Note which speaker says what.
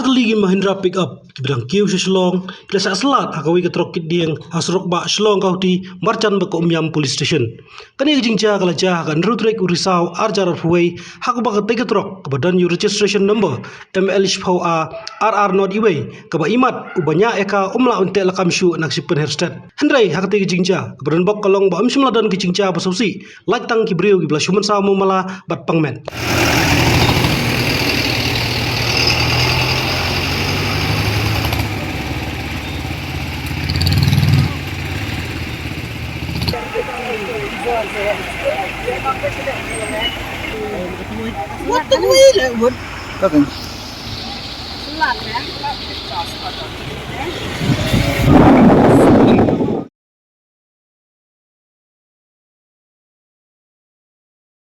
Speaker 1: Artligi mahindra pick up kibidang kiu shalong klesa syllad hakawi ke trok dieng hasrok ba shalong kauti marchan ba Umïam police station kani jingja kala ja kan rutrek urisau arjar huwei hakba ka teke trok kebadan yu registration number ML shpau a RR not iwei kaba imat ubanya eka umla unte lakam shu nak sipen herstat hendrai hakate jingja kebadan bok kalong ba amshumladan ki jingja ba sausi like tang kibriu ki bla shuman sa mo mala bat pangmen.
Speaker 2: What the way? What? Okay.